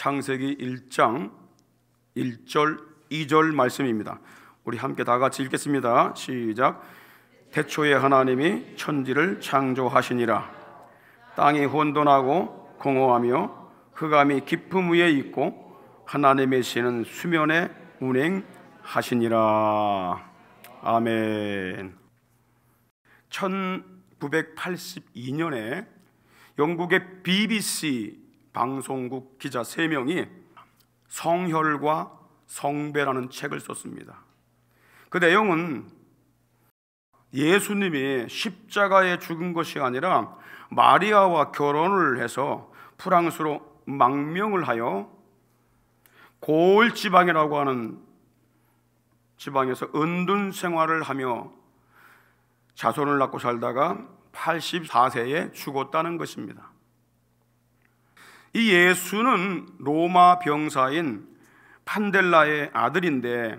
창세기 1장 1절 2절 말씀입니다. 우리 함께 다 같이 읽겠습니다. 시작. 태초에 하나님이 천지를 창조하시니라. 땅이 혼돈하고 공허하며 흑암이 깊음 위에 있고 하나님의 신은 수면에 운행하시니라. 아멘. 1982년에 영국의 BBC 방송국 기자 3명이 성혈과 성배라는 책을 썼습니다. 그 내용은 예수님이 십자가에 죽은 것이 아니라 마리아와 결혼을 해서 프랑스로 망명을 하여 고을 지방이라고 하는 지방에서 은둔 생활을 하며 자손을 낳고 살다가 84세에 죽었다는 것입니다. 이 예수는 로마 병사인 판델라의 아들인데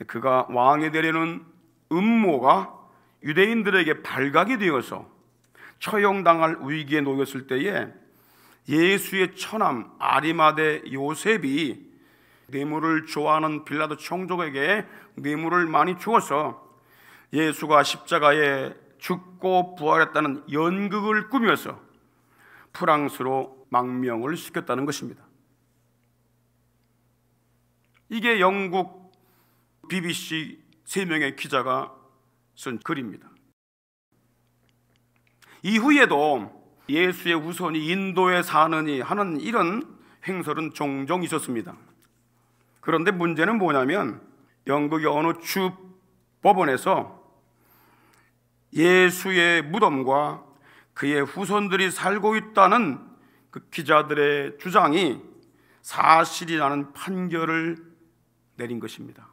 그가 왕이 되려는 음모가 유대인들에게 발각이 되어서 처형당할 위기에 놓였을 때에 예수의 처남 아리마대 요셉이 뇌물을 좋아하는 빌라도 총독에게 뇌물을 많이 주어서 예수가 십자가에 죽고 부활했다는 연극을 꾸며서 프랑스로 망명을 시켰다는 것입니다. 이게 영국 BBC 3명의 기자가 쓴 글입니다. 이후에도 예수의 후손이 인도에 사느니 하는 이런 횡설은 종종 있었습니다. 그런데 문제는 뭐냐면 영국의 어느 주 법원에서 예수의 무덤과 그의 후손들이 살고 있다는 그 기자들의 주장이 사실이라는 판결을 내린 것입니다.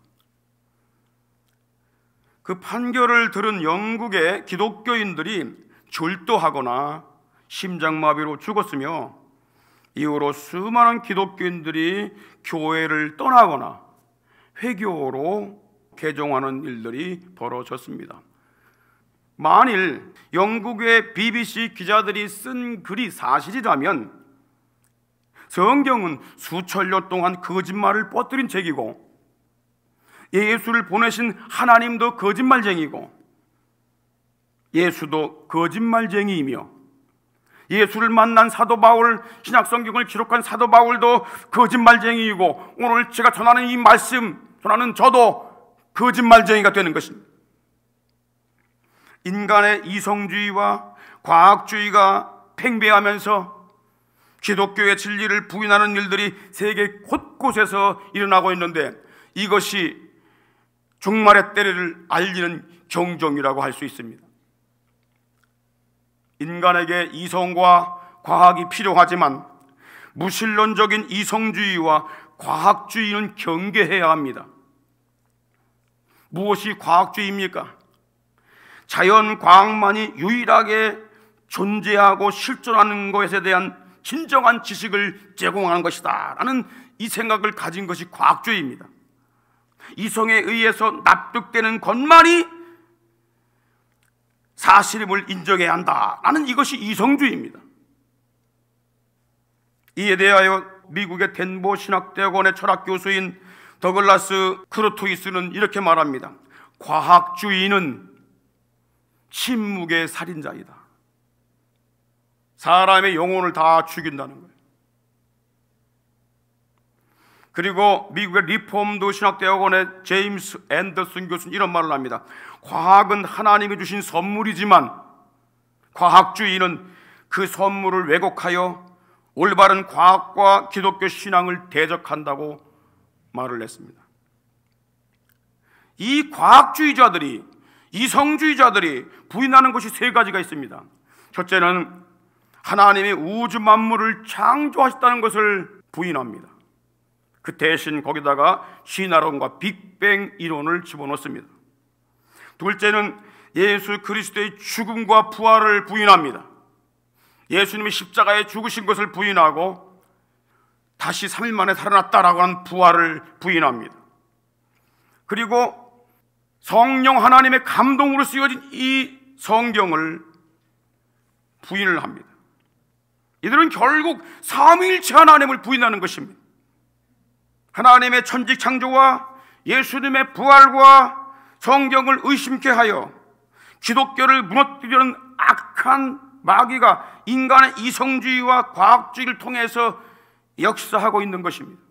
그 판결을 들은 영국의 기독교인들이 졸도하거나 심장마비로 죽었으며 이후로 수많은 기독교인들이 교회를 떠나거나 회교로 개종하는 일들이 벌어졌습니다. 만일 영국의 BBC 기자들이 쓴 글이 사실이라면 성경은 수천 년 동안 거짓말을 뻗들인 책이고 예수를 보내신 하나님도 거짓말쟁이고 예수도 거짓말쟁이이며 예수를 만난 사도 바울, 신약성경을 기록한 사도 바울도 거짓말쟁이이고 오늘 제가 전하는 이 말씀, 전하는 저도 거짓말쟁이가 되는 것입니다. 인간의 이성주의와 과학주의가 팽배하면서 기독교의 진리를 부인하는 일들이 세계 곳곳에서 일어나고 있는데 이것이 종말의 때를 알리는 경종이라고 할 수 있습니다. 인간에게 이성과 과학이 필요하지만 무신론적인 이성주의와 과학주의는 경계해야 합니다. 무엇이 과학주의입니까? 자연 과학만이 유일하게 존재하고 실존하는 것에 대한 진정한 지식을 제공하는 것이다 라는 이 생각을 가진 것이 과학주의입니다. 이성에 의해서 납득되는 것만이 사실임을 인정해야 한다라는 이것이 이성주의입니다. 이에 대하여 미국의 덴버 신학대학원의 철학 교수인 더글라스 크루토이스는 이렇게 말합니다. 과학주의는 침묵의 살인자이다. 사람의 영혼을 다 죽인다는 거예요. 그리고 미국의 리폼드 신학대학원의 제임스 앤더슨 교수는 이런 말을 합니다. 과학은 하나님이 주신 선물이지만 과학주의는 그 선물을 왜곡하여 올바른 과학과 기독교 신앙을 대적한다고 말을 했습니다. 이 과학주의자들이, 이성주의자들이 부인하는 것이 3가지가 있습니다. 첫째는 하나님이 우주 만물을 창조하셨다는 것을 부인합니다. 그 대신 거기다가 신화론과 빅뱅 이론을 집어넣습니다. 둘째는 예수 그리스도의 죽음과 부활을 부인합니다. 예수님이 십자가에 죽으신 것을 부인하고 다시 3일 만에 살아났다라고 하는 부활을 부인합니다. 그리고 성령 하나님의 감동으로 쓰여진 이 성경을 부인을 합니다. 이들은 결국 삼위일체 하나님을 부인하는 것입니다. 하나님의 천지 창조와 예수님의 부활과 성경을 의심케 하여 기독교를 무너뜨리는 악한 마귀가 인간의 이성주의와 과학주의를 통해서 역사하고 있는 것입니다.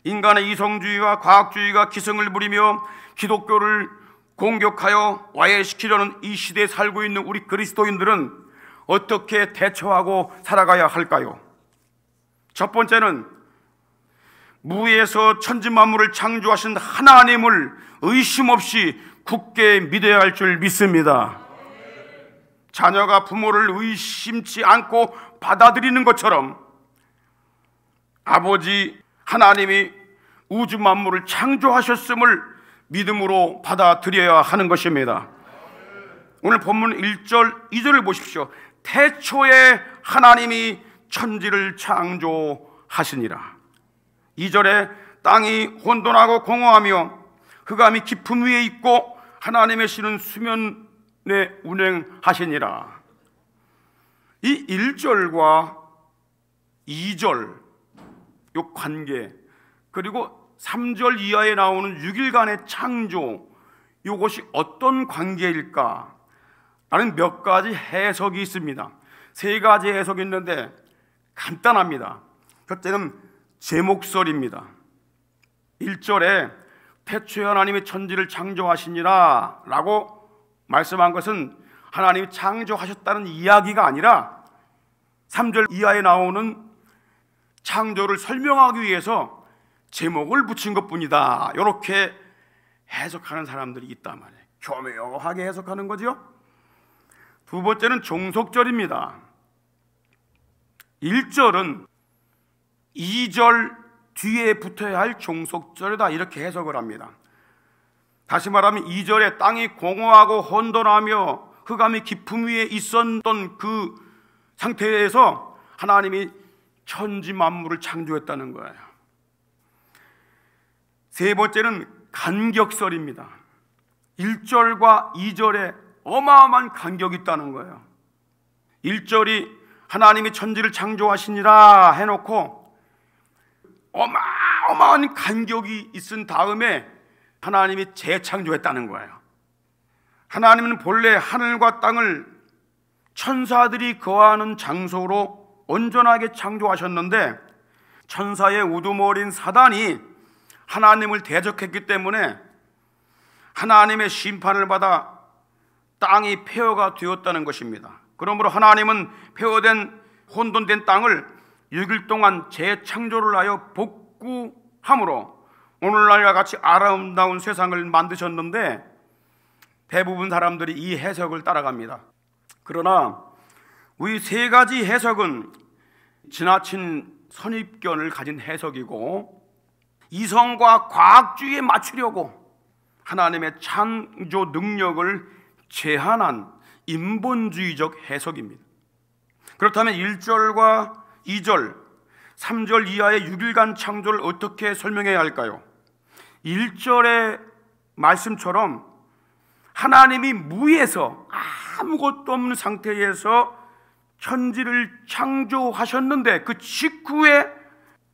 인간의 이성주의와 과학주의가 기승을 부리며 기독교를 공격하여 와해시키려는 이 시대에 살고 있는 우리 그리스도인들은 어떻게 대처하고 살아가야 할까요? 첫 번째는 무에서 천지만물을 창조하신 하나님을 의심 없이 굳게 믿어야 할 줄 믿습니다. 자녀가 부모를 의심치 않고 받아들이는 것처럼 아버지 하나님이 우주 만물을 창조하셨음을 믿음으로 받아들여야 하는 것입니다. 오늘 본문 1절, 2절을 보십시오. 태초에 하나님이 천지를 창조하시니라. 2절에 땅이 혼돈하고 공허하며 흑암이 깊음 위에 있고 하나님의 신은 수면에 운행하시니라. 이 1절과 2절 요 관계, 그리고 3절 이하에 나오는 6일간의 창조, 이것이 어떤 관계일까? 라는 몇 가지 해석이 있습니다. 세 가지 해석이 있는데 간단합니다. 첫째는 제목설입니다. 1절에 태초에 하나님이 천지를 창조하시니라 라고 말씀한 것은 하나님이 창조하셨다는 이야기가 아니라 3절 이하에 나오는 창조를 설명하기 위해서 제목을 붙인 것뿐이다, 이렇게 해석하는 사람들이 있단 말이에요. 교묘하게 해석하는 거죠. 두 번째는 종속절입니다. 1절은 2절 뒤에 붙어야 할 종속절이다, 이렇게 해석을 합니다. 다시 말하면 2절에 땅이 공허하고 혼돈하며 흑암이 깊음 위에 있었던 그 상태에서 하나님이 천지 만물을 창조했다는 거예요. 세 번째는 간격설입니다. 1절과 2절에 어마어마한 간격이 있다는 거예요. 1절이 하나님이 천지를 창조하시니라 해놓고 어마어마한 간격이 있은 다음에 하나님이 재창조했다는 거예요. 하나님은 본래 하늘과 땅을 천사들이 거하는 장소로 온전하게 창조하셨는데 천사의 우두머리인 사단이 하나님을 대적했기 때문에 하나님의 심판을 받아 땅이 폐허가 되었다는 것입니다. 그러므로 하나님은 폐허된 혼돈된 땅을 6일 동안 재창조를 하여 복구함으로 오늘날과 같이 아름다운 세상을 만드셨는데 대부분 사람들이 이 해석을 따라갑니다. 그러나 이 세 가지 해석은 지나친 선입견을 가진 해석이고 이성과 과학주의에 맞추려고 하나님의 창조 능력을 제한한 인본주의적 해석입니다. 그렇다면 1절과 2절, 3절 이하의 6일간 창조를 어떻게 설명해야 할까요? 1절의 말씀처럼 하나님이 무에서 아무것도 없는 상태에서 천지를 창조하셨는데 그 직후에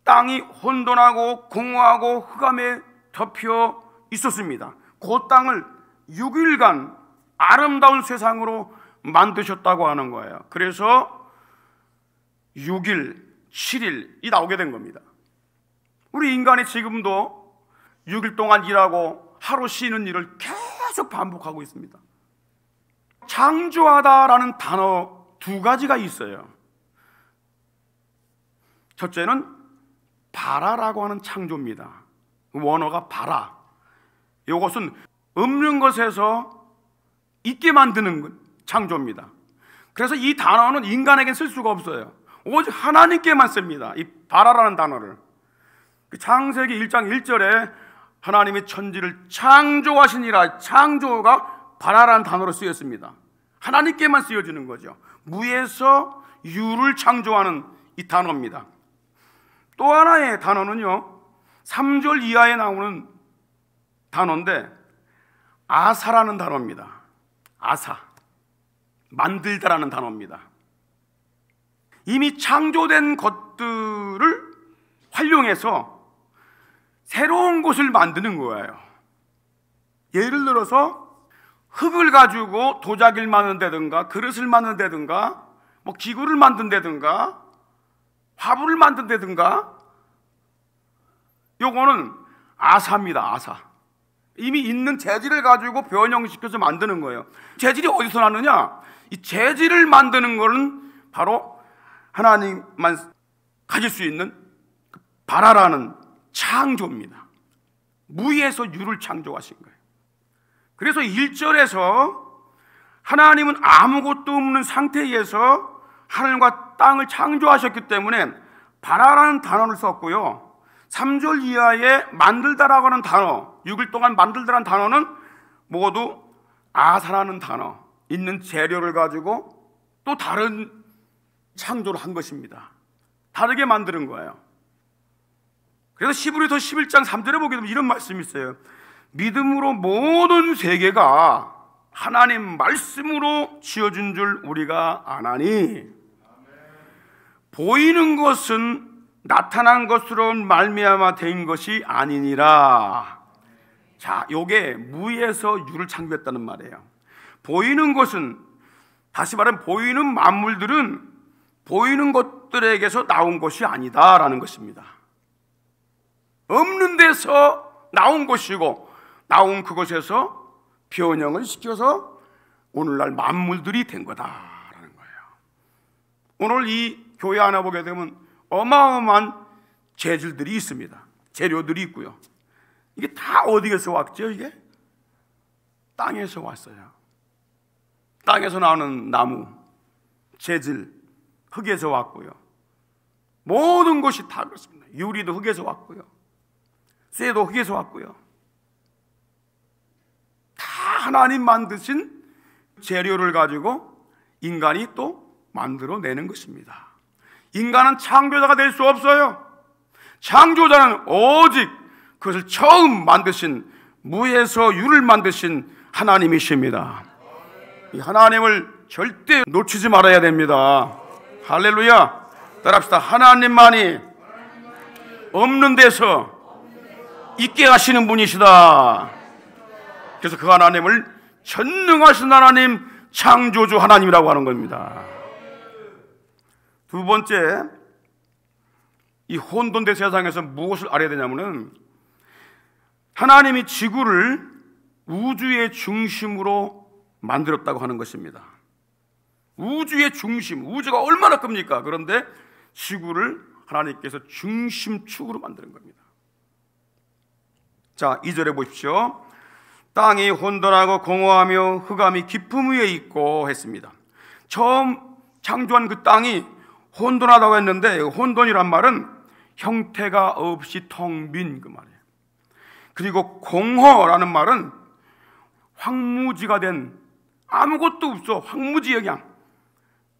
땅이 혼돈하고 공허하고 흑암에 덮여 있었습니다. 그 땅을 6일간 아름다운 세상으로 만드셨다고 하는 거예요. 그래서 6일, 7일이 나오게 된 겁니다. 우리 인간이 지금도 6일 동안 일하고 하루 쉬는 일을 계속 반복하고 있습니다. 창조하다라는 단어 두 가지가 있어요. 첫째는 바라라고 하는 창조입니다. 원어가 바라. 이것은 없는 것에서 있게 만드는 창조입니다. 그래서 이 단어는 인간에게 쓸 수가 없어요. 오직 하나님께만 씁니다. 이 바라라는 단어를. 창세기 1장 1절에 하나님이 천지를 창조하시니라, 창조가 바라라는 단어로 쓰였습니다. 하나님께만 쓰여지는 거죠. 무에서 유를 창조하는 이 단어입니다. 또 하나의 단어는요, 3절 이하에 나오는 단어인데 아사라는 단어입니다. 아사, 만들다라는 단어입니다. 이미 창조된 것들을 활용해서 새로운 것을 만드는 거예요. 예를 들어서 흙을 가지고 도자기를 만든다든가 그릇을 만든다든가 뭐 기구를 만든다든가 화분을 만든다든가, 요거는 아사입니다. 아사. 이미 있는 재질을 가지고 변형시켜서 만드는 거예요. 재질이 어디서 나느냐? 이 재질을 만드는 거는 바로 하나님만 가질 수 있는 바라라는 창조입니다. 무에서 유를 창조하신 거예요. 그래서 1절에서 하나님은 아무것도 없는 상태에서 하늘과 땅을 창조하셨기 때문에 바라라는 단어를 썼고요, 3절 이하에 만들다라고 하는 단어, 6일 동안 만들다라는 단어는 모두 아사라는 단어, 있는 재료를 가지고 또 다른 창조를 한 것입니다. 다르게 만드는 거예요. 그래서 히브리서 11장 3절에 보게 되면 이런 말씀이 있어요. 믿음으로 모든 세계가 하나님 말씀으로 지어준 줄 우리가 아나니, 보이는 것은 나타난 것으로 말미암아 된 것이 아니니라. 자, 요게 무에서 유를 창조했다는 말이에요. 보이는 것은, 다시 말하면 보이는 만물들은 보이는 것들에게서 나온 것이 아니다라는 것입니다. 없는 데서 나온 것이고, 나온 그것에서 변형을 시켜서 오늘날 만물들이 된 거다라는 거예요. 오늘 이 교회 하나 보게 되면 어마어마한 재질들이 있습니다. 재료들이 있고요. 이게 다 어디에서 왔죠? 이게 땅에서 왔어요. 땅에서 나오는 나무, 재질, 흙에서 왔고요. 모든 것이 다 그렇습니다. 유리도 흙에서 왔고요, 쇠도 흙에서 왔고요. 다 하나님 만드신 재료를 가지고 인간이 또 만들어내는 것입니다. 인간은 창조자가 될 수 없어요. 창조자는 오직 그것을 처음 만드신, 무에서 유를 만드신 하나님이십니다. 이 하나님을 절대 놓치지 말아야 됩니다. 할렐루야. 따라합시다. 하나님만이 없는 데서 있게 하시는 분이시다. 그래서 그 하나님을 전능하신 하나님, 창조주 하나님이라고 하는 겁니다. 두 번째, 이 혼돈된 세상에서 무엇을 알아야 되냐면은, 하나님이 지구를 우주의 중심으로 만들었다고 하는 것입니다. 우주의 중심, 우주가 얼마나 큽니까? 그런데 지구를 하나님께서 중심축으로 만드는 겁니다. 자, 2절에 보십시오. 땅이 혼돈하고 공허하며 흑암이 깊음 위에 있고 했습니다. 처음 창조한 그 땅이 혼돈하다고 했는데, 혼돈이란 말은 형태가 없이 텅 빈 그 말이에요. 그리고 공허라는 말은 황무지가 된, 아무것도 없어, 황무지에 그냥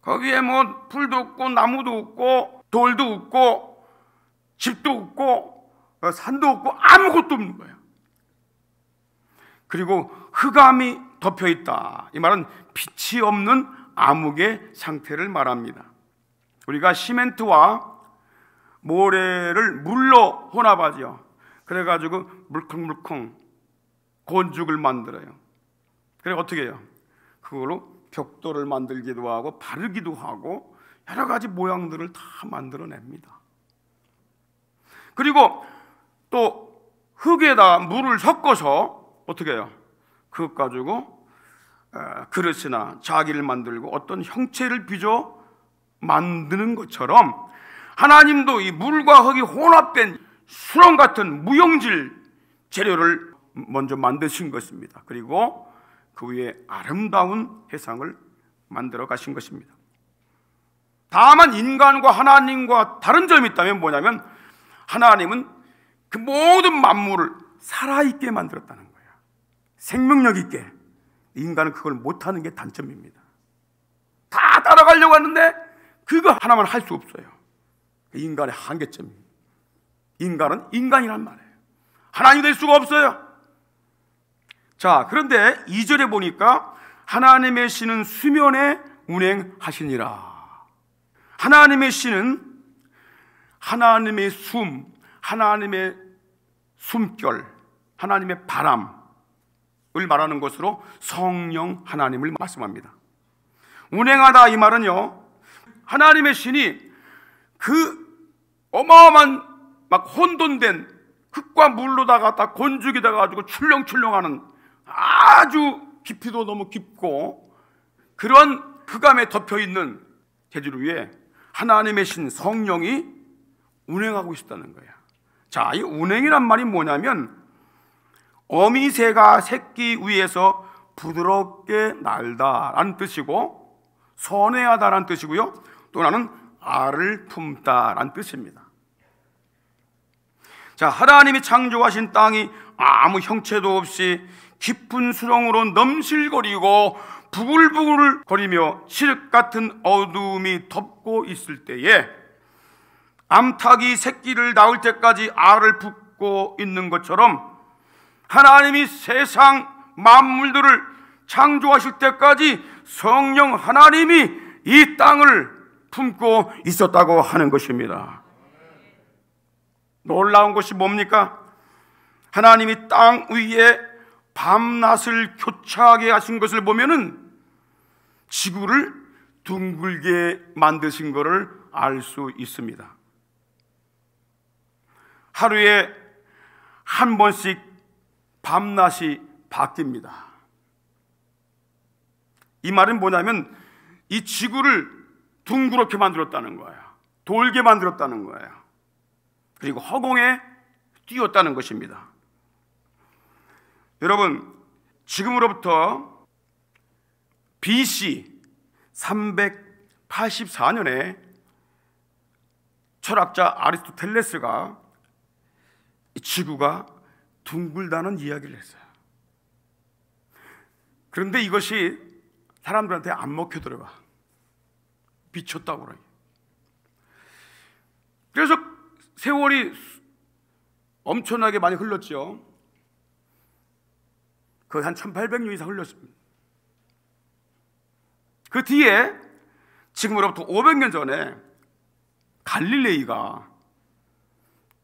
거기에 뭐 풀도 없고 나무도 없고 돌도 없고 집도 없고 산도 없고 아무것도 없는 거예요. 그리고 흑암이 덮여 있다, 이 말은 빛이 없는 암흑의 상태를 말합니다. 우리가 시멘트와 모래를 물로 혼합하죠. 그래가지고 물컹물컹 건축을 만들어요. 그래 어떻게 해요? 그걸로 벽돌을 만들기도 하고 바르기도 하고 여러 가지 모양들을 다 만들어냅니다. 그리고 또 흙에다 물을 섞어서 어떻게 해요? 그것 가지고 그릇이나 자기를 만들고 어떤 형체를 빚어 만드는 것처럼, 하나님도 이 물과 흙이 혼합된 수렁 같은 무용질 재료를 먼저 만드신 것입니다. 그리고 그 위에 아름다운 해상을 만들어 가신 것입니다. 다만 인간과 하나님과 다른 점이 있다면 뭐냐면, 하나님은 그 모든 만물을 살아있게 만들었다는 거예요. 생명력 있게. 인간은 그걸 못하는 게 단점입니다. 다 따라가려고 하는데 그거 하나만 할 수 없어요. 인간의 한계점입니다. 인간은 인간이란 말이에요. 하나님이 될 수가 없어요. 자, 그런데 2절에 보니까 하나님의 신은 수면에 운행하시니라. 하나님의 신은 하나님의 하나님의 숨결, 하나님의 바람을 말하는 것으로 성령 하나님을 말씀합니다. 운행하다 이 말은요, 하나님의 신이 그 어마어마한 막 혼돈된 흙과 물로다가 다 곤죽이 돼가지고 출렁출렁하는 아주 깊이도 너무 깊고 그런 흑암에 덮여있는 재질 위에 하나님의 신 성령이 운행하고 있다는 거야. 자, 이 운행이란 말이 뭐냐면 어미새가 새끼 위에서 부드럽게 날다라는 뜻이고, 선회하다라는 뜻이고요, 또 하나는 알을 품다라는 뜻입니다. 자, 하나님이 창조하신 땅이 아무 형체도 없이 깊은 수렁으로 넘실거리고 부글부글 거리며 칠흑 같은 어두움이 덮고 있을 때에 암탉이 새끼를 낳을 때까지 알을 품고 있는 것처럼 하나님이 세상 만물들을 창조하실 때까지 성령 하나님이 이 땅을 품고 있었다고 하는 것입니다. 놀라운 것이 뭡니까? 하나님이 땅 위에 밤낮을 교차하게 하신 것을 보면은 지구를 둥글게 만드신 것을 알 수 있습니다. 하루에 한 번씩 밤낮이 바뀝니다. 이 말은 뭐냐면 이 지구를 둥그렇게 만들었다는 거예요. 돌게 만들었다는 거예요. 그리고 허공에 띄웠다는 것입니다. 여러분, 지금으로부터 BC 384년에 철학자 아리스토텔레스가 지구가 둥글다는 이야기를 했어요. 그런데 이것이 사람들한테 안 먹혀 들어가. 미쳤다고 그래요. 그래서 세월이 엄청나게 많이 흘렀죠. 거의 한 1800년 이상 흘렀습니다. 그 뒤에 지금으로부터 500년 전에 갈릴레이가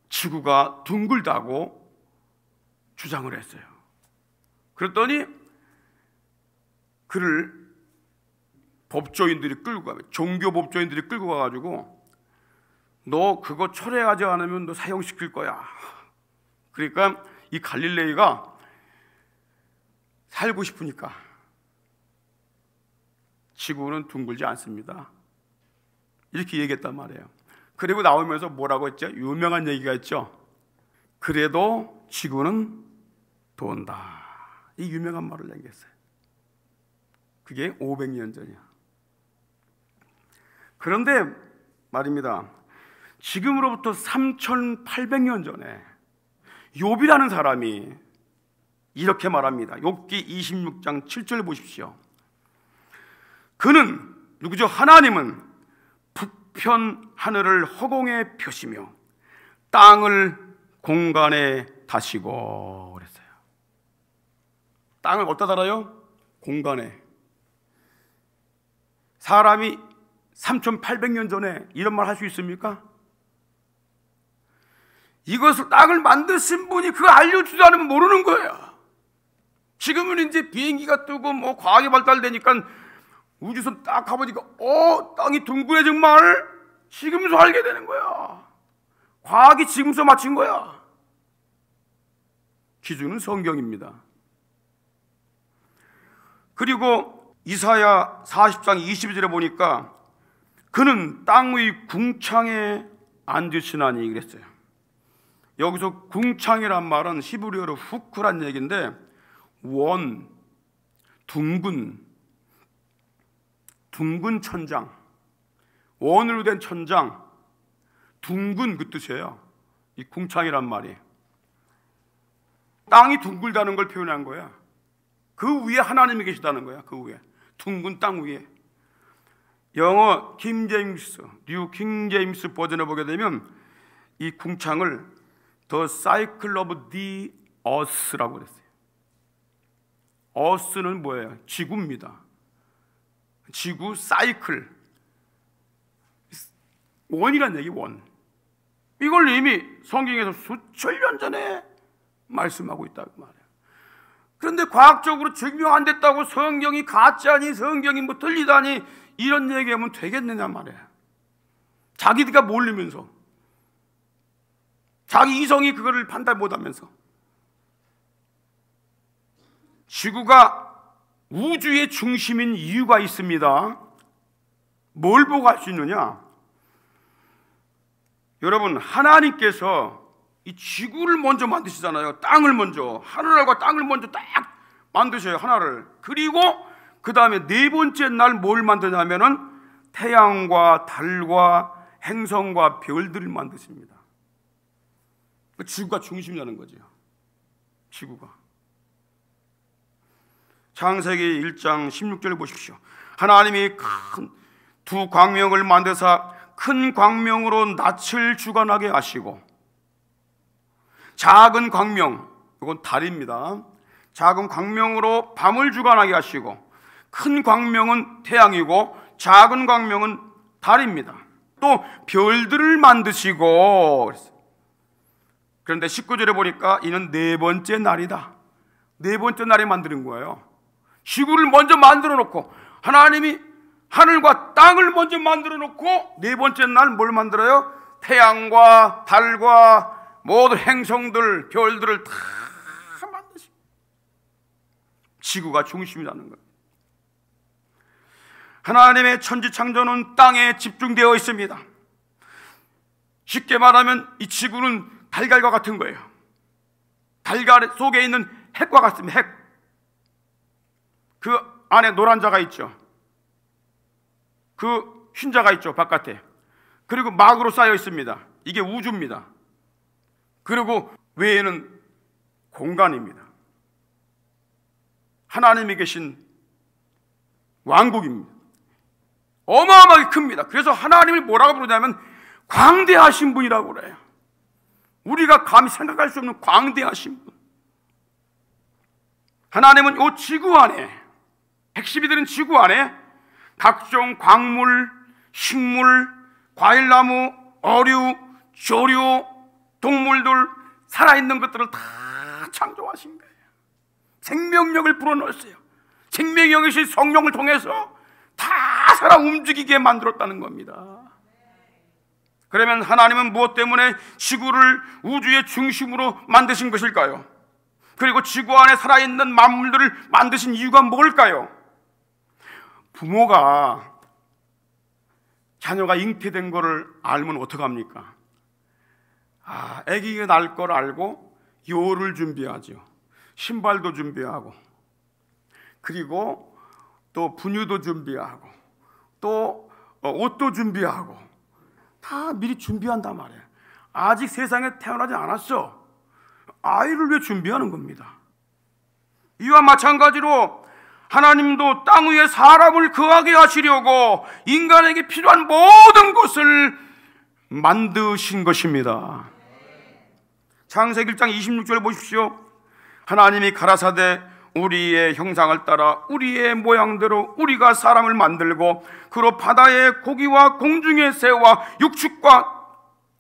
지구가 둥글다고 주장을 했어요. 그랬더니 그를 법조인들이 끌고 가면, 종교 법조인들이 끌고 가가지고 너 그거 철회하지 않으면 너 사형시킬 거야. 그러니까 이 갈릴레이가 살고 싶으니까 지구는 둥글지 않습니다, 이렇게 얘기했단 말이에요. 그리고 나오면서 뭐라고 했죠? 유명한 얘기가 있죠. 그래도 지구는 돈다. 이 유명한 말을 남겼어요. 그게 500년 전이야. 그런데 말입니다, 지금으로부터 3800년 전에 욥이라는 사람이 이렇게 말합니다. 욥기 26장 7절 보십시오. 그는 누구죠? 하나님은 북편 하늘을 허공에 펴시며 땅을 공간에 다시고 그랬어요. 땅을 어디다 달아요? 공간에. 사람이 3800년 전에 이런 말 할 수 있습니까? 이것을 땅을 만드신 분이 그거 알려주지 않으면 모르는 거예요. 지금은 이제 비행기가 뜨고 뭐 과학이 발달되니까 우주선 딱 가보니까 땅이 둥그래 정말. 지금서 알게 되는 거야. 과학이 지금서 맞춘 거야. 기준은 성경입니다. 그리고 이사야 40장 22절에 보니까 그는 땅 위 궁창에 앉으시나니 그랬어요. 여기서 궁창이란 말은 히브리어로 후크란 얘기인데 원, 둥근 천장, 원으로 된 천장, 둥근 그 뜻이에요. 이 궁창이란 말이 땅이 둥글다는 걸 표현한 거야. 그 위에 하나님이 계시다는 거야. 그 위에 둥근 땅 위에. 영어 뉴 킹 제임스 버전을 보게 되면 이 궁창을 The Cycle of the Earth라고 그랬어요. Earth는 뭐예요? 지구입니다. 지구 사이클. 원이란 얘기, 원. 이걸 이미 성경에서 수천 년 전에 말씀하고 있다고 말해요. 그런데 과학적으로 증명 안 됐다고 성경이 가짜니 성경이 뭐 틀리다니 이런 얘기하면 되겠느냐 말이에요. 자기가 모르면서, 자기 이성이 그거를 판단 못하면서. 지구가 우주의 중심인 이유가 있습니다. 뭘 보고 할 수 있느냐? 여러분, 하나님께서 이 지구를 먼저 만드시잖아요. 땅을 먼저, 하늘과 땅을 먼저 딱 만드셔요, 하나를. 그리고 그 다음에 네 번째 날 뭘 만드냐면은 태양과 달과 행성과 별들을 만드십니다. 지구가 중심이라는 거죠. 지구가. 창세기 1장 16절을 보십시오. 하나님이 큰 두 광명을 만드사 큰 광명으로 낯을 주관하게 하시고, 작은 광명, 이건 달입니다. 작은 광명으로 밤을 주관하게 하시고, 큰 광명은 태양이고 작은 광명은 달입니다. 또 별들을 만드시고, 그런데 19절에 보니까 이는 네 번째 날이다. 네 번째 날에 만드는 거예요. 지구를 먼저 만들어 놓고, 하나님이 하늘과 땅을 먼저 만들어 놓고 네 번째 날 뭘 만들어요? 태양과 달과 모든 행성들, 별들을 다 만드십니다. 지구가 중심이라는 거예요. 하나님의 천지창조는 땅에 집중되어 있습니다. 쉽게 말하면 이 지구는 달걀과 같은 거예요. 달걀 속에 있는 핵과 같습니다. 핵. 그 안에 노란 자가 있죠. 그 흰자가 있죠, 바깥에. 그리고 막으로 쌓여 있습니다. 이게 우주입니다. 그리고 외에는 공간입니다. 하나님이 계신 왕국입니다. 어마어마하게 큽니다. 그래서 하나님을 뭐라고 부르냐면 광대하신 분이라고 그래요. 우리가 감히 생각할 수 없는 광대하신 분. 하나님은 이 지구 안에, 핵심이 되는 지구 안에 각종 광물, 식물, 과일나무, 어류, 조류, 동물들, 살아있는 것들을 다 창조하신 거예요. 생명력을 불어넣었어요. 생명력이신 성령을 통해서 다 살아 움직이게 만들었다는 겁니다. 그러면 하나님은 무엇 때문에 지구를 우주의 중심으로 만드신 것일까요? 그리고 지구 안에 살아있는 만물들을 만드신 이유가 뭘까요? 부모가 자녀가 잉태된 거를 알면 어떡합니까? 아기가 날 걸 알고 요를 준비하죠. 신발도 준비하고, 그리고 또 분유도 준비하고, 또 옷도 준비하고, 다 미리 준비한단 말이에요. 아직 세상에 태어나지 않았어. 아이를 왜 준비하는 겁니다. 이와 마찬가지로 하나님도 땅 위에 사람을 거하게 하시려고 인간에게 필요한 모든 것을 만드신 것입니다. 창세기 1장 26절 보십시오. 하나님이 가라사대 우리의 형상을 따라 우리의 모양대로 우리가 사람을 만들고 그로 바다의 고기와 공중의 새와 육축과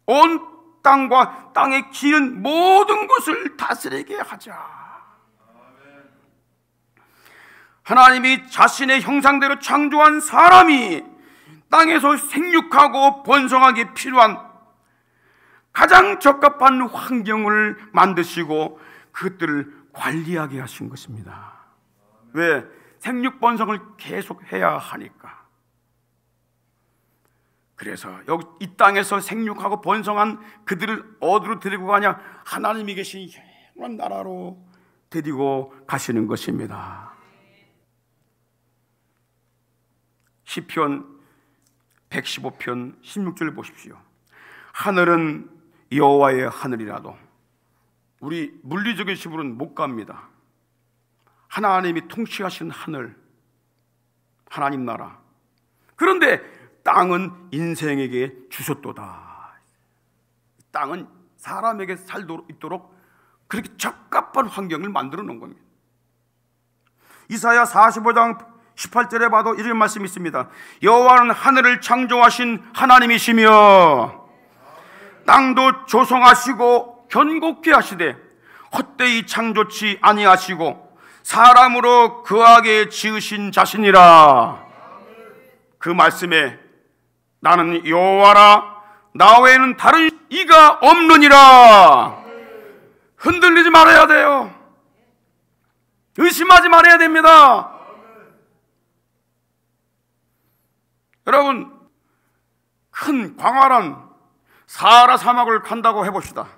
온 땅과 땅에 기는 모든 것을 다스리게 하자. 하나님이 자신의 형상대로 창조한 사람이 땅에서 생육하고 번성하기 필요한 가장 적합한 환경을 만드시고 그것들을 관리하게 하신 것입니다. 왜? 생육 번성을 계속 해야 하니까. 그래서 여기 이 땅에서 생육하고 번성한 그들을 어디로 데리고 가냐? 하나님이 계신 영원한 나라로 데리고 가시는 것입니다. 시편 115편 16절 보십시오. 하늘은 여호와의 하늘이라도, 우리 물리적인 식으로는 못 갑니다. 하나님이 통치하신 하늘, 하나님 나라. 그런데 땅은 인생에게 주셨도다. 땅은 사람에게 살도록 그렇게 적합한 환경을 만들어 놓은 겁니다. 이사야 45장 18절에 봐도 이런 말씀이 있습니다. 여호와는 하늘을 창조하신 하나님이시며 땅도 조성하시고 견고케 하시되 헛되이 창조치 아니하시고 사람으로 거하게 지으신 자신이라. 그 말씀에 나는 여호와라, 나 외에는 다른 이가 없느니라. 흔들리지 말아야 돼요. 의심하지 말아야 됩니다. 여러분, 큰 광활한 사하라 사막을 간다고 해봅시다.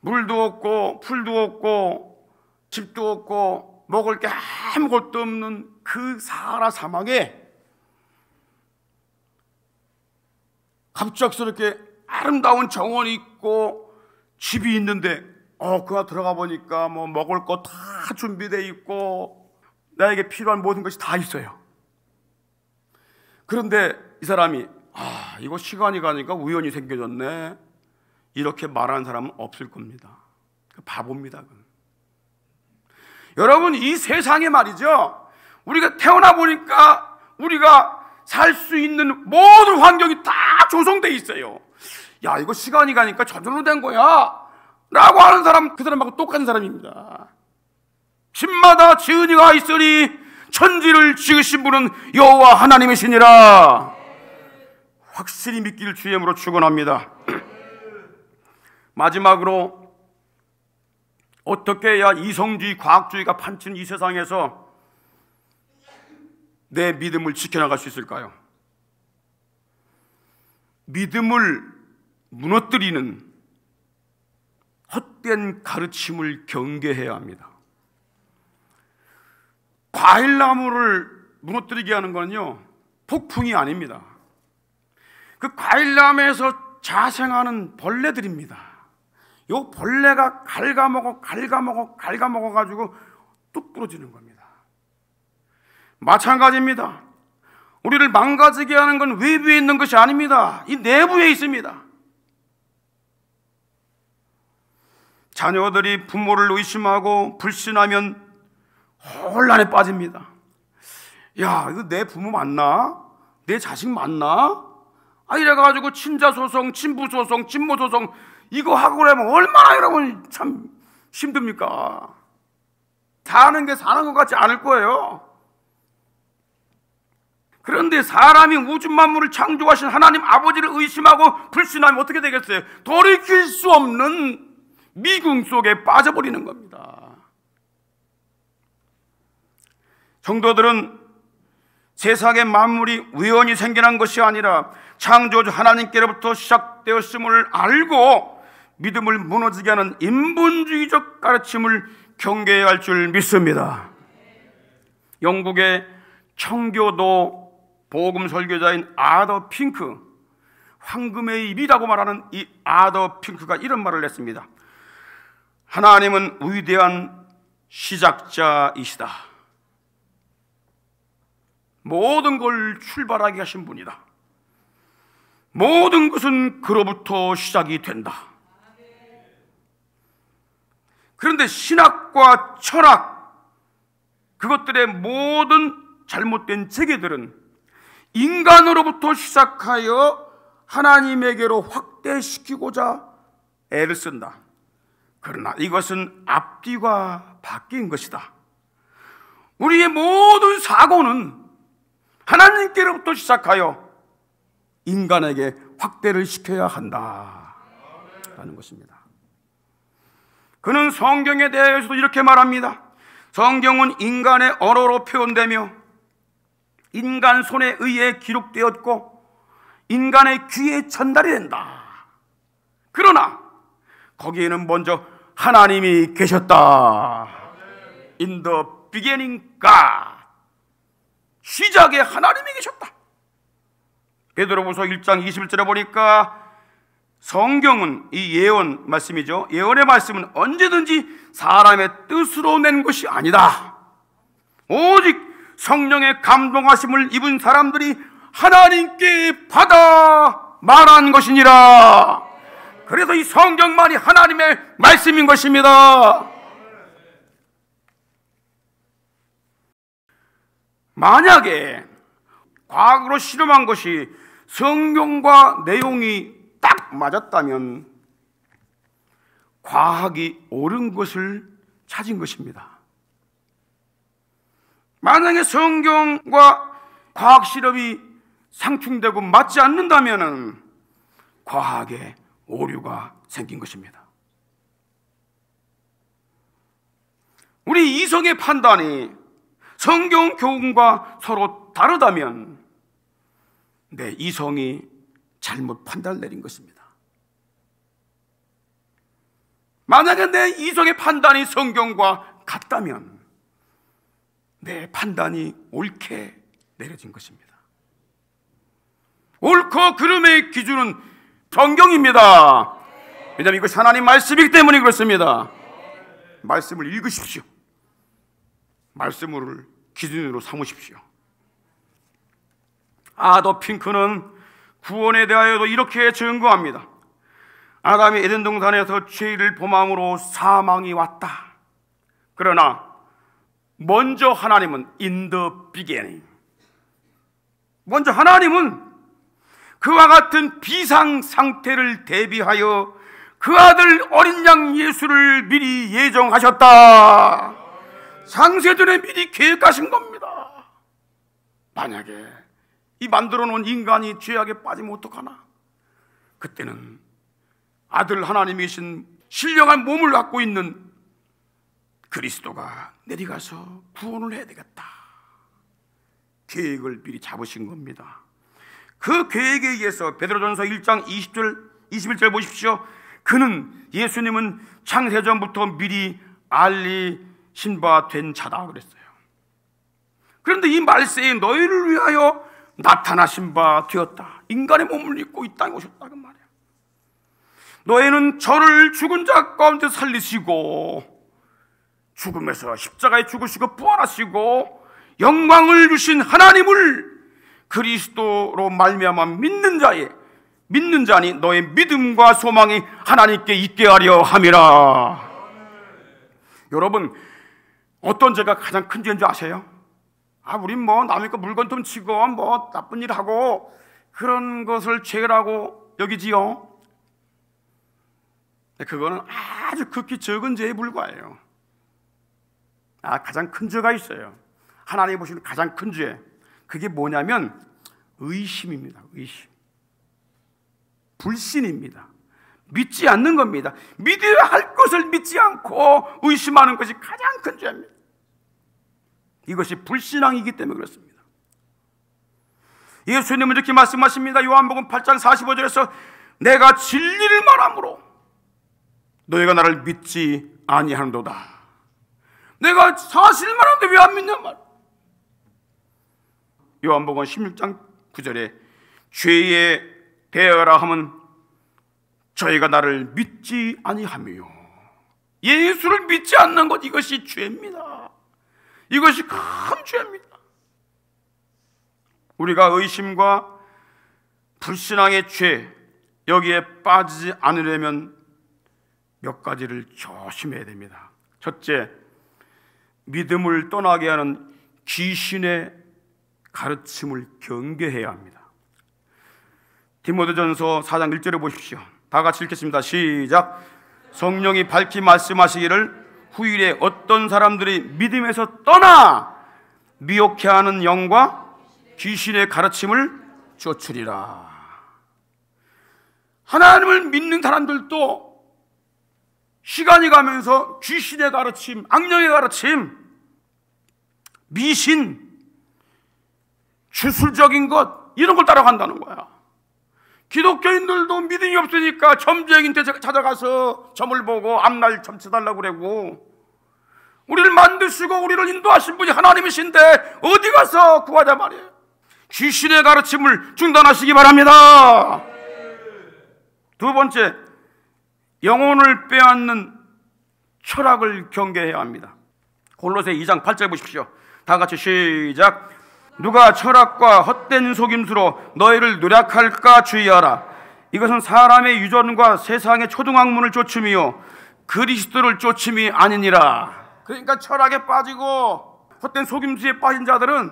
물도 없고 풀도 없고 집도 없고 먹을 게 아무것도 없는 그 사하라 사막에 갑작스럽게 아름다운 정원이 있고 집이 있는데 그가 들어가 보니까 뭐 먹을 거 다 준비되어 있고 나에게 필요한 모든 것이 다 있어요. 그런데 이 사람이 이거 시간이 가니까 우연히 생겨졌네, 이렇게 말하는 사람은 없을 겁니다. 바보입니다. 여러분, 이 세상에 말이죠, 우리가 태어나 보니까 우리가 살 수 있는 모든 환경이 다 조성되어 있어요. 야, 이거 시간이 가니까 저절로 된 거야 라고 하는 사람, 그 사람하고 똑같은 사람입니다. 집마다 지은 이가 있으니 천지를 지으신 분은 여호와 하나님이시니라. 확실히 믿기를 주의 이름으로 축원합니다. 마지막으로 어떻게 해야 이성주의, 과학주의가 판치는 이 세상에서 내 믿음을 지켜나갈 수 있을까요? 믿음을 무너뜨리는 헛된 가르침을 경계해야 합니다. 과일나무를 무너뜨리게 하는 건요, 폭풍이 아닙니다. 그 과일나무에서 자생하는 벌레들입니다. 요 벌레가 갉아먹어 가지고 뚝 부러지는 겁니다. 마찬가지입니다. 우리를 망가지게 하는 건 외부에 있는 것이 아닙니다. 이 내부에 있습니다. 자녀들이 부모를 의심하고 불신하면 혼란에 빠집니다. 야, 이거 내 부모 맞나? 내 자식 맞나? 이래가지고 친자소송, 친부소송, 친모소송 이거 하고 그러면 얼마나 여러분 참 힘듭니까? 사는 게 사는 것 같지 않을 거예요. 그런데 사람이 우주 만물을 창조하신 하나님 아버지를 의심하고 불신하면 어떻게 되겠어요? 돌이킬 수 없는 미궁 속에 빠져버리는 겁니다. 성도들은 세상의 만물이 우연히 생겨난 것이 아니라 창조주 하나님께로부터 시작되었음을 알고 믿음을 무너지게 하는 인본주의적 가르침을 경계해야 할 줄 믿습니다. 영국의 청교도 복음 설교자인 아더 핑크, 황금의 입이라고 말하는 이 아더 핑크가 이런 말을 했습니다. 하나님은 위대한 시작자이시다. 모든 걸 출발하게 하신 분이다. 모든 것은 그로부터 시작이 된다. 그런데 신학과 철학, 그것들의 모든 잘못된 체계들은 인간으로부터 시작하여 하나님에게로 확대시키고자 애를 쓴다. 그러나 이것은 앞뒤가 바뀐 것이다. 우리의 모든 사고는 하나님께로부터 시작하여 인간에게 확대를 시켜야 한다라는 것입니다. 그는 성경에 대해서도 이렇게 말합니다. 성경은 인간의 언어로 표현되며 인간 손에 의해 기록되었고 인간의 귀에 전달이 된다. 그러나 거기에는 먼저 하나님이 계셨다. In the beginning God. 시작에 하나님이 계셨다. 베드로후서 1장 21절에 보니까 성경은 이 예언 말씀이죠. 예언의 말씀은 언제든지 사람의 뜻으로 낸 것이 아니다. 오직 성령의 감동하심을 입은 사람들이 하나님께 받아 말한 것이니라. 그래서 이 성경만이 하나님의 말씀인 것입니다. 만약에 과학으로 실험한 것이 성경과 내용이 딱 맞았다면 과학이 옳은 것을 찾은 것입니다. 만약에 성경과 과학 실험이 상충되고 맞지 않는다면 과학에 오류가 생긴 것입니다. 우리 이성의 판단이 성경 교훈과 서로 다르다면 내 이성이 잘못 판단을 내린 것입니다. 만약에 내 이성의 판단이 성경과 같다면 내 판단이 옳게 내려진 것입니다. 옳고 그름의 기준은 성경입니다. 왜냐하면 이것이 하나님 말씀이기 때문에 그렇습니다. 말씀을 읽으십시오. 말씀을 기준으로 삼으십시오. 아더 핑크는 구원에 대하여도 이렇게 증거합니다. 아담이 에덴 동산에서 죄를 범함으로 사망이 왔다. 그러나 먼저 하나님은 in the beginning, 먼저 하나님은 그와 같은 비상 상태를 대비하여 그 아들 어린 양 예수를 미리 예정하셨다. 창세전에 미리 계획하신 겁니다. 만약에 이 만들어 놓은 인간이 죄악에 빠지면 어떡하나? 그때는 아들 하나님이신 신령한 몸을 갖고 있는 그리스도가 내려가서 구원을 해야 되겠다. 계획을 미리 잡으신 겁니다. 그 계획에 의해서 베드로전서 1장 21절 보십시오. 그는 예수님은 창세전부터 미리 알리신 바 된 자다 그랬어요. 그런데 이 말세에 너희를 위하여 나타나신 바 되었다. 인간의 몸을 입고 이 땅에 오셨다 그 말이야. 너희는 저를 죽은 자 가운데 살리시고 죽음에서 십자가에 죽으시고 부활하시고 영광을 주신 하나님을 그리스도로 말미암아 믿는 자니 너의 믿음과 소망이 하나님께 있게 하려 함이라. 여러분, 어떤 죄가 가장 큰 죄인 줄 아세요? 우린 남의 거 물건 좀 치고 나쁜 일 하고 그런 것을 죄라고 여기지요. 그거는 아주 극히 적은 죄에 불과해요. 가장 큰 죄가 있어요. 하나님이 보시는 가장 큰 죄, 그게 뭐냐면 의심입니다. 의심, 불신입니다. 믿지 않는 겁니다. 믿어야 할 것을 믿지 않고 의심하는 것이 가장 큰 죄입니다. 이것이 불신앙이기 때문에 그렇습니다. 예수님은 이렇게 말씀하십니다. 요한복음 8장 45절에서 내가 진리를 말함으로 너희가 나를 믿지 아니하는도다. 내가 사실을 말하는데 왜 안 믿냐 말. 요한복음 16장 9절에 죄에 대하라 하면 저희가 나를 믿지 아니하며, 예수를 믿지 않는 것, 이것이 죄입니다. 이것이 큰 죄입니다. 우리가 의심과 불신앙의 죄, 여기에 빠지지 않으려면 몇 가지를 조심해야 됩니다. 첫째, 믿음을 떠나게 하는 귀신의 가르침을 경계해야 합니다. 디모데전서 4장 1절에 보십시오. 다 같이 읽겠습니다. 시작. 성령이 밝히 말씀하시기를 후일에 어떤 사람들이 믿음에서 떠나 미혹해 하는 영과 귀신의 가르침을 쫓으리라. 하나님을 믿는 사람들도 시간이 가면서 귀신의 가르침, 악령의 가르침, 미신, 주술적인 것, 이런 걸 따라간다는 거야. 기독교인들도 믿음이 없으니까 점쟁이한테 찾아가서 점을 보고 앞날 점쳐달라고 그러고, 우리를 만드시고 우리를 인도하신 분이 하나님이신데 어디 가서 구하자 말이에요. 귀신의 가르침을 중단하시기 바랍니다. 두 번째, 영혼을 빼앗는 철학을 경계해야 합니다. 골로새 2장 8절 보십시오. 다 같이 시작. 누가 철학과 헛된 속임수로 너희를 노략할까 주의하라. 이것은 사람의 유전과 세상의 초등학문을 쫓음이요 그리스도를 쫓음이 아니니라. 그러니까 철학에 빠지고 헛된 속임수에 빠진 자들은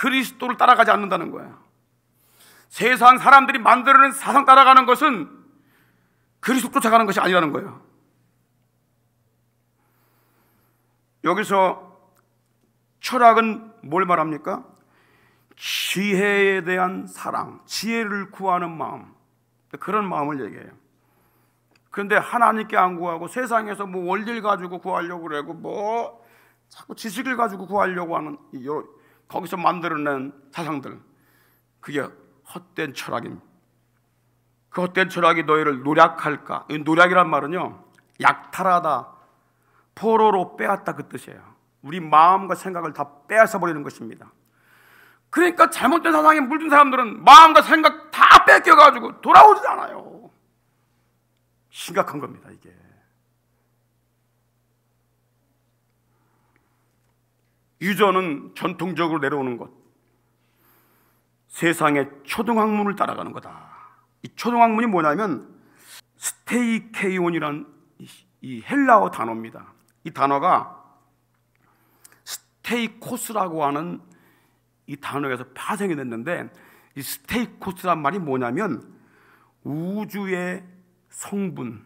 그리스도를 따라가지 않는다는 거야. 세상 사람들이 만들어낸 사상 따라가는 것은 그리스도 쫓아가는 것이 아니라는 거예요. 여기서 철학은 뭘 말합니까? 지혜에 대한 사랑, 지혜를 구하는 마음, 그런 마음을 얘기해요. 그런데 하나님께 안 구하고 세상에서 뭐 원리를 가지고 구하려고 그러고 뭐 자꾸 지식을 가지고 구하려고 하는 거기서 만들어낸 사상들, 그게 헛된 철학입니다. 그 헛된 철학이 너희를 노략할까? 노략이란 말은요, 약탈하다, 포로로 빼앗다, 그 뜻이에요. 우리 마음과 생각을 다 빼앗아 버리는 것입니다. 그러니까 잘못된 사상에 물든 사람들은 마음과 생각 다 뺏겨가지고 돌아오지 않아요. 심각한 겁니다, 이게. 유전은 전통적으로 내려오는 것, 세상의 초등학문을 따라가는 거다. 이 초등학문이 뭐냐면 스테이케이온이란 이 헬라어 단어입니다. 이 단어가 스테이코스라고 하는 이 단어에서 파생이 됐는데, 이 스테이코스란 말이 뭐냐면 우주의 성분,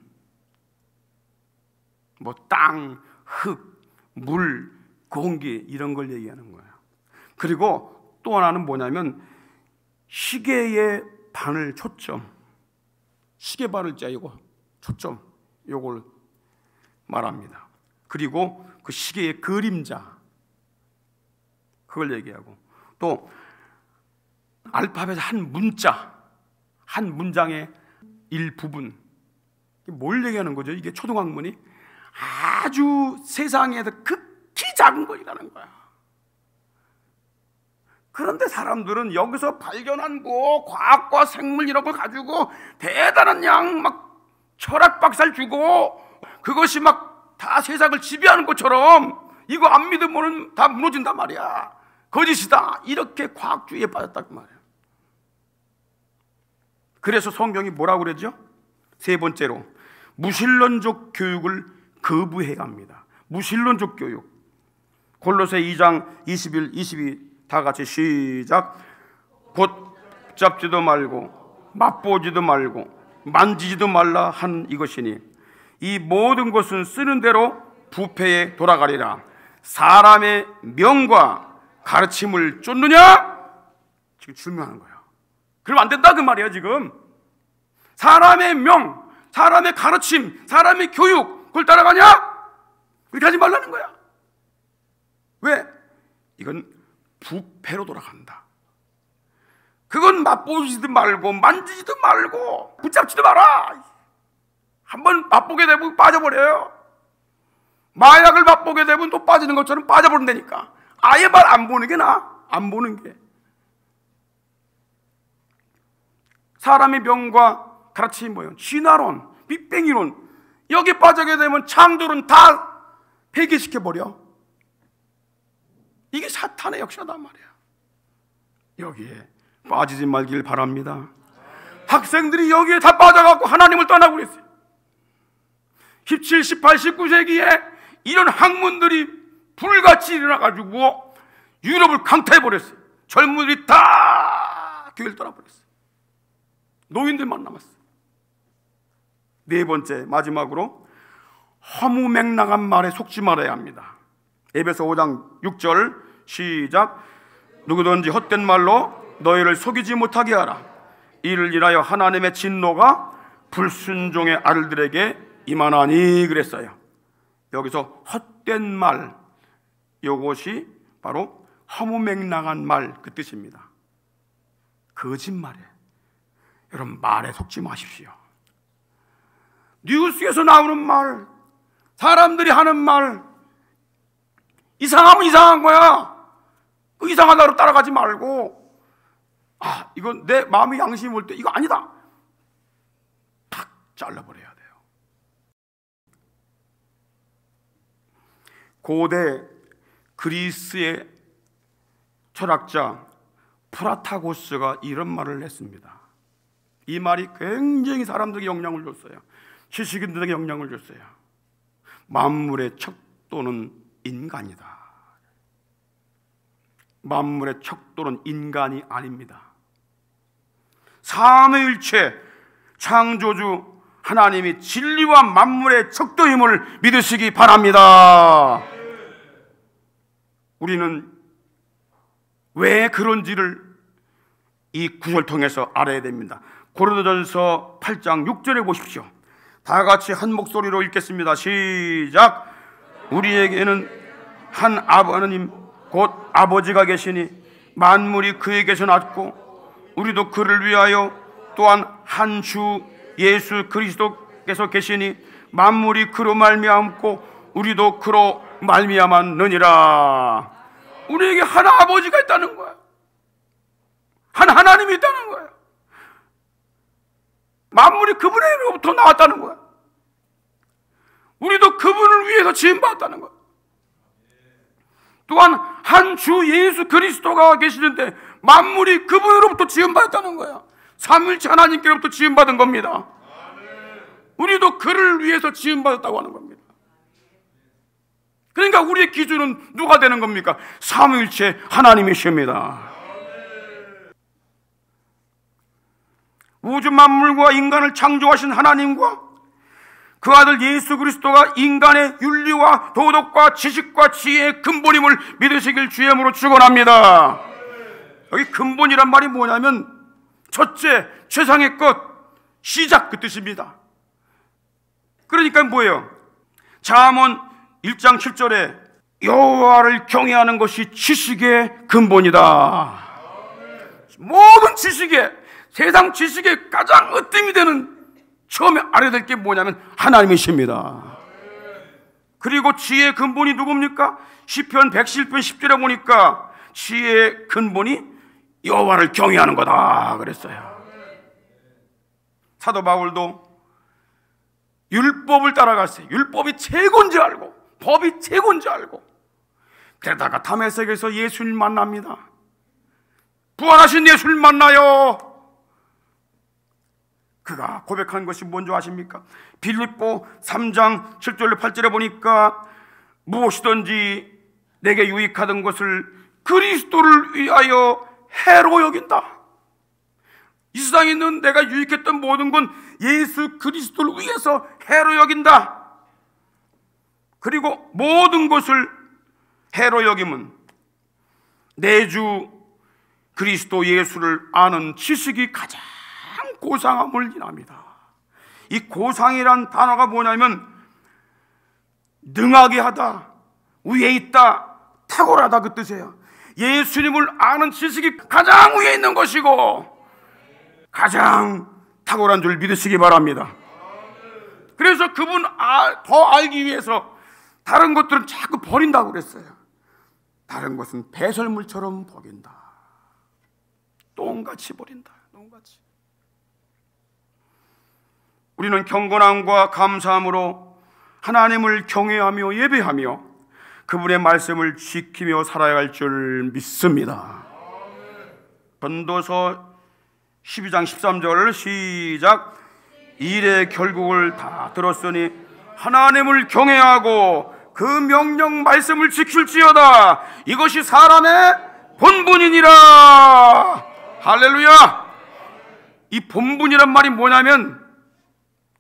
뭐 땅, 흙, 물, 공기, 이런 걸 얘기하는 거예요. 그리고 또 하나는 뭐냐면 시계의 바늘 초점, 시계 바늘자 이거 초점, 요걸 말합니다. 그리고 그 시계의 그림자, 그걸 얘기하고, 또 알파벳 한 문자, 한 문장의 일부분, 뭘 얘기하는 거죠? 이게 초등학문이 아주 세상에서 극히 작은 것이라는 거야. 그런데 사람들은 여기서 발견한 뭐 과학과 생물 이런 걸 가지고 대단한 양 막 철학 박사를 주고 그것이 막 다 세상을 지배하는 것처럼 이거 안 믿으면 다 무너진단 말이야. 거짓이다. 이렇게 과학주의에 빠졌단 말이야. 그래서 성경이 뭐라고 그러죠? 세 번째로 무신론적 교육을 거부해야 합니다. 무신론적 교육. 골로새 2장 21, 22 다 같이 시작. 곧 붙잡지도 말고 맛보지도 말고 만지지도 말라 한 이것이니 이 모든 것은 쓰는 대로 부패에 돌아가리라. 사람의 명과 가르침을 쫓느냐? 지금 질문하는 거예요. 그럼 안 된다 그 말이야. 지금 사람의 명, 사람의 가르침, 사람의 교육, 그걸 따라가냐? 그렇게 하지 말라는 거야. 왜? 이건 부패로 돌아간다. 그건 맛보지도 말고 만지지도 말고 붙잡지도 마라. 한번 맛보게 되면 빠져버려요. 마약을 맛보게 되면 또 빠지는 것처럼 빠져버린다니까. 아예 말 안 보는 게 나아. 안 보는 게. 사람의 명과 가르침이 뭐예요? 진화론, 빅뱅이론. 여기 빠지게 되면 창조론 다 폐기시켜버려. 이게 사탄의 역사단 말이야. 여기에 빠지지 말길 바랍니다. 학생들이 여기에 다 빠져갖고 하나님을 떠나고 그랬어요. 17, 18, 19세기에 이런 학문들이 불같이 일어나가지고 유럽을 강타해버렸어요. 젊은이들이 다 교회를 떠나버렸어요. 노인들만 남았어요. 네 번째, 마지막으로 허무맹랑한 말에 속지 말아야 합니다. 에베소 5장 6절 시작. 누구든지 헛된 말로 너희를 속이지 못하게 하라. 이를 인하여 하나님의 진노가 불순종의 아들들에게 임하나니 그랬어요. 여기서 헛된 말, 이것이 바로 허무맹랑한 말, 그 뜻입니다. 거짓말에, 여러분 말에 속지 마십시오. 뉴스에서 나오는 말, 사람들이 하는 말, 이상하면 이상한 거야. 그 이상하다고 따라가지 말고, 아, 이건 내 마음의 양심이 볼 때 이거 아니다, 탁 잘라버려야 돼요. 고대 그리스의 철학자 프라타고스가 이런 말을 했습니다. 이 말이 굉장히 사람들에게 영향을 줬어요. 지식인들에게 영향을 줬어요. 만물의 척도는 인간이다. 만물의 척도는 인간이 아닙니다. 삼위일체 창조주 하나님이 진리와 만물의 척도임을 믿으시기 바랍니다. 우리는 왜 그런지를 이 구절 통해서 알아야 됩니다. 고린도전서 8장 6절에 보십시오. 다 같이 한 목소리로 읽겠습니다. 시작. 우리에게는 한 하나님 곧 아버지가 계시니 만물이 그에게서 났고 우리도 그를 위하여 또한 한 주 예수 그리스도께서 계시니 만물이 그로 말미암고 우리도 그로 말미암았느니라. 우리에게 한 아버지가 있다는 거야. 한 하나님이 있다는 거야. 만물이 그분으로부터 나왔다는 거야. 우리도 그분을 위해서 지음받았다는 거야. 또한 한 주 예수 그리스도가 계시는데 만물이 그분으로부터 지음받았다는 거야. 삼위일체 하나님께로부터 지음받은 겁니다. 우리도 그를 위해서 지음받았다고 하는 겁니다. 그러니까 우리의 기준은 누가 되는 겁니까? 삼위일체 하나님이십니다. 우주 만물과 인간을 창조하신 하나님과 그 아들 예수 그리스도가 인간의 윤리와 도덕과 지식과 지혜의 근본임을 믿으시길 주임으로 축원합니다. 여기 근본이란 말이 뭐냐면 첫째, 최상의 것, 시작 그 뜻입니다. 그러니까 뭐예요? 잠언 1장 7절에 여호와를 경외하는 것이 지식의 근본이다. 모든 지식의, 세상 지식의 가장 으뜸이 되는 처음에 알아야 될 게 뭐냐면 하나님이십니다. 그리고 지혜의 근본이 누굽니까? 시편 111편 10절에 보니까 지혜의 근본이 여호와를 경외하는 거다 그랬어요. 사도 바울도 율법을 따라갔어요. 율법이 최고인 줄 알고, 법이 최고인 줄 알고. 그러다가 다메섹에서 예수님 만납니다. 부활하신 예수님 만나요. 그가 고백한 것이 뭔지 아십니까? 빌립보 3장 7절로 8절에 보니까 무엇이든지 내게 유익하던 것을 그리스도를 위하여 해로 여긴다. 이 세상에 있는 내가 유익했던 모든 건 예수 그리스도를 위해서 해로 여긴다. 그리고 모든 것을 해로 여김은 내 주 그리스도 예수를 아는 지식이 가장 고상함을 인합니다. 이 고상이란 단어가 뭐냐면 능하게 하다, 위에 있다, 탁월하다 그 뜻이에요. 예수님을 아는 지식이 가장 위에 있는 것이고 가장 탁월한 줄 믿으시기 바랍니다. 그래서 그분 더 알기 위해서 다른 것들은 자꾸 버린다고 그랬어요. 다른 것은 배설물처럼 버린다. 똥같이 버린다. 똥같이. 우리는 경건함과 감사함으로 하나님을 경외하며 예배하며 그분의 말씀을 지키며 살아야 할 줄 믿습니다. 전도서 12장 13절 시작. 일의 결국을 다 들었으니 하나님을 경외하고 그 명령 말씀을 지킬지어다. 이것이 사람의 본분이니라. 할렐루야. 이 본분이란 말이 뭐냐면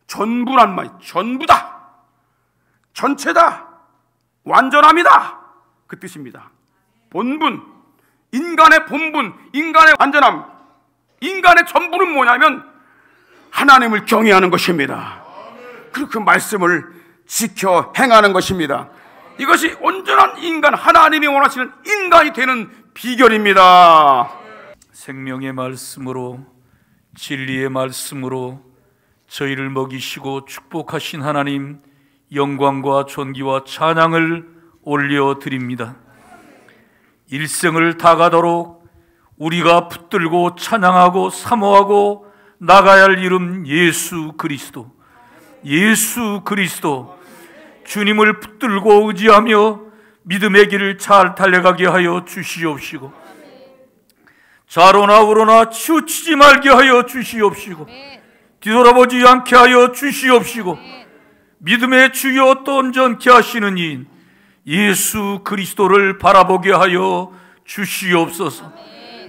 전부란 말이, 전부다, 전체다, 완전함이다 그 뜻입니다. 본분, 인간의 본분, 인간의 완전함, 인간의 전부는 뭐냐면 하나님을 경외하는 것입니다. 그리고 그 말씀을 지켜 행하는 것입니다. 이것이 온전한 인간, 하나님이 원하시는 인간이 되는 비결입니다. 생명의 말씀으로, 진리의 말씀으로 저희를 먹이시고 축복하신 하나님, 영광과 존귀와 찬양을 올려드립니다. 일생을 다가도록 우리가 붙들고 찬양하고 사모하고 나가야 할 이름 예수 그리스도. 예수 그리스도, 주님을 붙들고 의지하며 믿음의 길을 잘 달려가게 하여 주시옵시고, 좌로나 우로나 치우치지 말게 하여 주시옵시고, 뒤돌아보지 않게 하여 주시옵시고, 믿음의 주여 또 온전케 하시는 이인 예수 그리스도를 바라보게 하여 주시옵소서.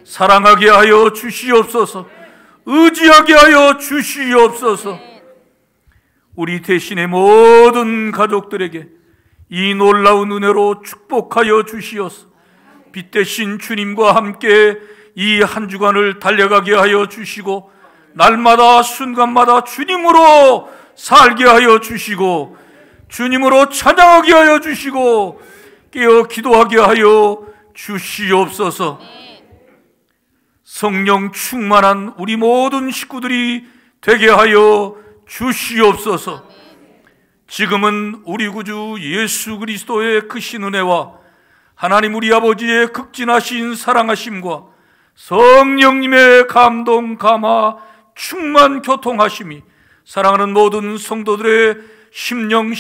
사랑하게 하여 주시옵소서. 의지하게 하여 주시옵소서. 우리 대신의 모든 가족들에게 이 놀라운 은혜로 축복하여 주시옵소서. 빛 대신 주님과 함께 이 한 주간을 달려가게 하여 주시고, 날마다 순간마다 주님으로 살게 하여 주시고, 주님으로 찬양하게 하여 주시고, 깨어 기도하게 하여 주시옵소서. 성령 충만한 우리 모든 식구들이 되게 하여 주시옵소서. 지금은 우리 구주 예수 그리스도의 크신 은혜와 하나님 우리 아버지의 극진하신 사랑하심과 성령님의 감동, 감화, 충만 교통하심이 사랑하는 모든 성도들의 심령,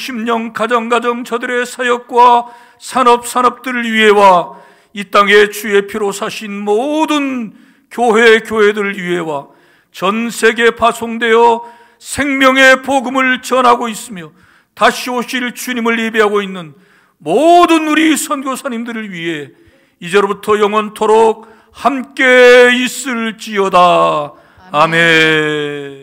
가정, 저들의 사역과 산업들을 위해와 이 땅에 주의 피로 사신 모든 교회들을 위해와 전 세계에 파송되어 생명의 복음을 전하고 있으며 다시 오실 주님을 예배하고 있는 모든 우리 선교사님들을 위해 이제로부터 영원토록 함께 있을지어다. 아멘.